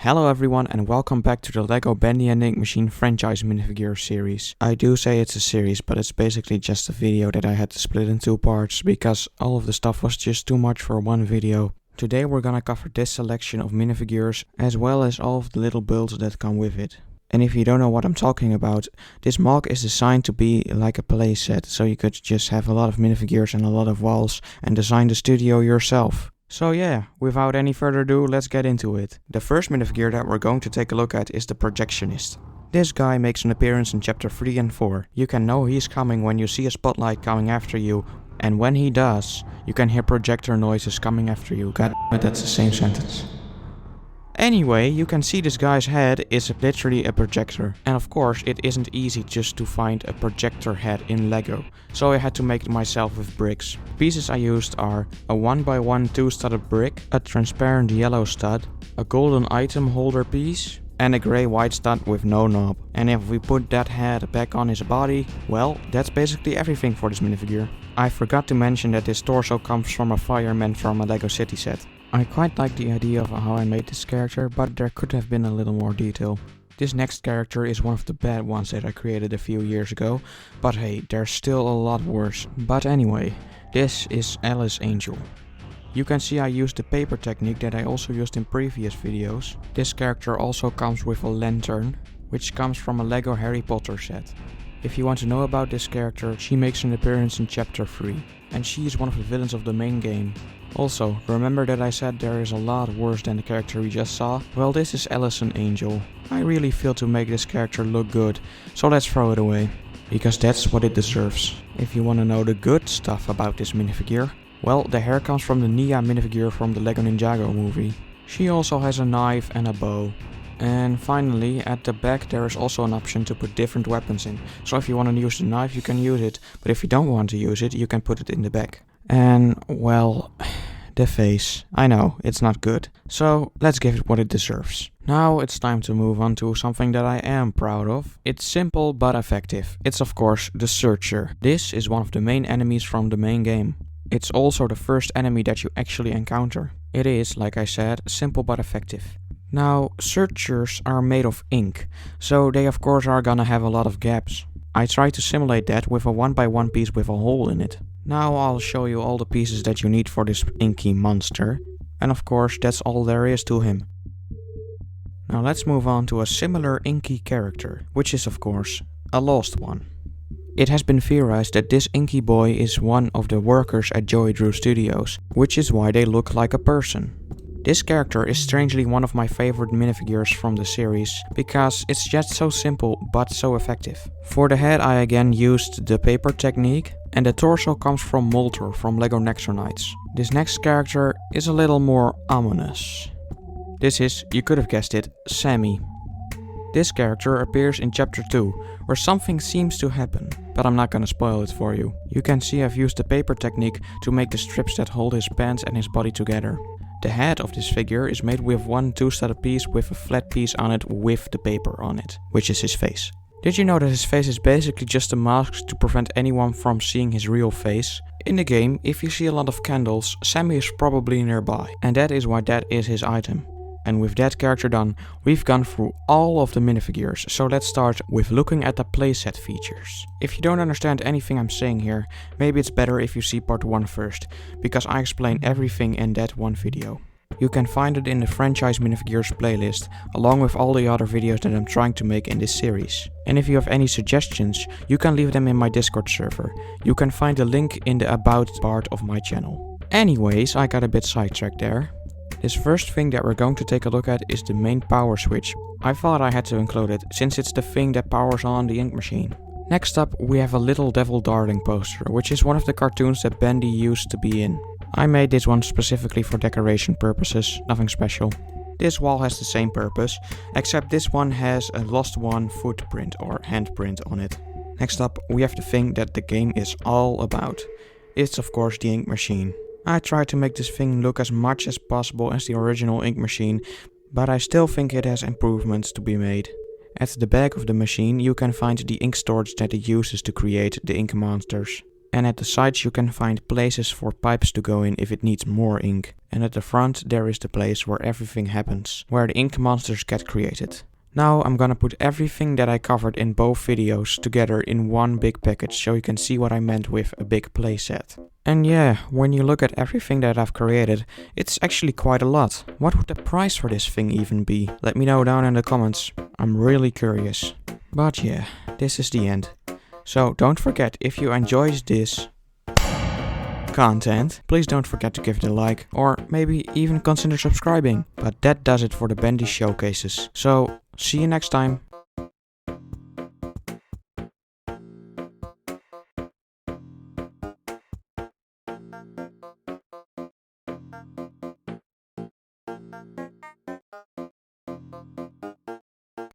Hello everyone and welcome back to the LEGO Bendy and Ink Machine franchise minifigure series. I do say it's a series, but it's basically just a video that I had to split in two parts because all of the stuff was just too much for one video. Today we're gonna cover this selection of minifigures as well as all of the little builds that come with it. And if you don't know what I'm talking about, this Moc is designed to be like a play set, so you could just have a lot of minifigures and a lot of walls and design the studio yourself. So yeah, without any further ado, let's get into it. The first minifigure that we're going to take a look at is the Projectionist. This guy makes an appearance in chapter 3 and 4. You can know he's coming when you see a spotlight coming after you, and when he does, you can hear projector noises coming after you. God damn it, that's the same sentence. Anyway, you can see this guy's head is literally a projector. And of course, it isn't easy just to find a projector head in LEGO. So I had to make it myself with bricks. Pieces I used are a 1x1 2-studded brick, a transparent yellow stud, a golden item holder piece, and a grey white stud with no knob. And if we put that head back on his body, well, that's basically everything for this minifigure. I forgot to mention that his torso comes from a fireman from a LEGO City set. I quite like the idea of how I made this character, but there could have been a little more detail. This next character is one of the bad ones that I created a few years ago, but hey, there's still a lot worse. But anyway, this is Allison Angel. You can see I used the paper technique that I also used in previous videos. This character also comes with a lantern, which comes from a LEGO Harry Potter set. If you want to know about this character, she makes an appearance in chapter 3, and she is one of the villains of the main game. Also, remember that I said there is a lot worse than the character we just saw? Well, this is Allison Angel. I really feel to make this character look good, so let's throw it away. Because that's what it deserves. If you want to know the good stuff about this minifigure, well, the hair comes from the Nia minifigure from the LEGO Ninjago movie. She also has a knife and a bow. And finally, at the back there is also an option to put different weapons in. So if you want to use the knife, you can use it, but if you don't want to use it, you can put it in the back. And, well, the face. I know, it's not good. So, let's give it what it deserves. Now it's time to move on to something that I am proud of. It's simple but effective. It's of course the Searcher. This is one of the main enemies from the main game. It's also the first enemy that you actually encounter. It is, like I said, simple but effective. Now, Searchers are made of ink, so they of course are gonna have a lot of gaps. I tried to simulate that with a 1x1 piece with a hole in it. Now I'll show you all the pieces that you need for this inky monster, and of course that's all there is to him. Now let's move on to a similar inky character, which is of course a lost one. It has been theorized that this Inky Boy is one of the workers at Joey Drew Studios, which is why they look like a person. This character is strangely one of my favorite minifigures from the series, because it's just so simple but so effective. For the head I again used the paper technique, and the torso comes from Molter from LEGO Nextronites. This next character is a little more ominous. This is, you could have guessed it, Sammy. This character appears in chapter 2, where something seems to happen, but I'm not gonna spoil it for you. You can see I've used the paper technique to make the strips that hold his pants and his body together. The head of this figure is made with one 2-studded piece with a flat piece on it with the paper on it, which is his face. Did you know that his face is basically just a mask to prevent anyone from seeing his real face? In the game, if you see a lot of candles, Sammy is probably nearby, and that is why that is his item. And with that character done, we've gone through all of the minifigures, so let's start with looking at the playset features. If you don't understand anything I'm saying here, maybe it's better if you see part 1 first, because I explain everything in that one video. You can find it in the franchise minifigures playlist, along with all the other videos that I'm trying to make in this series. And if you have any suggestions, you can leave them in my Discord server. You can find the link in the about part of my channel. Anyways, I got a bit sidetracked there. This first thing that we're going to take a look at is the main power switch. I thought I had to include it, since it's the thing that powers on the ink machine. Next up, we have a Little Devil Darling poster, which is one of the cartoons that Bendy used to be in. I made this one specifically for decoration purposes, nothing special. This wall has the same purpose, except this one has a lost one footprint or handprint on it. Next up, we have the thing that the game is all about. It's of course the ink machine. I tried to make this thing look as much as possible as the original ink machine, but I still think it has improvements to be made. At the back of the machine you can find the ink storage that it uses to create the ink monsters. And at the sides you can find places for pipes to go in if it needs more ink. And at the front there is the place where everything happens, where the ink monsters get created. Now I'm gonna put everything that I covered in both videos together in one big package so you can see what I meant with a big playset. And yeah, when you look at everything that I've created, it's actually quite a lot. What would the price for this thing even be? Let me know down in the comments. I'm really curious. But yeah, this is the end. So don't forget, if you enjoyed this content, please don't forget to give it a like or maybe even consider subscribing. But that does it for the Bendy showcases. So see you next time.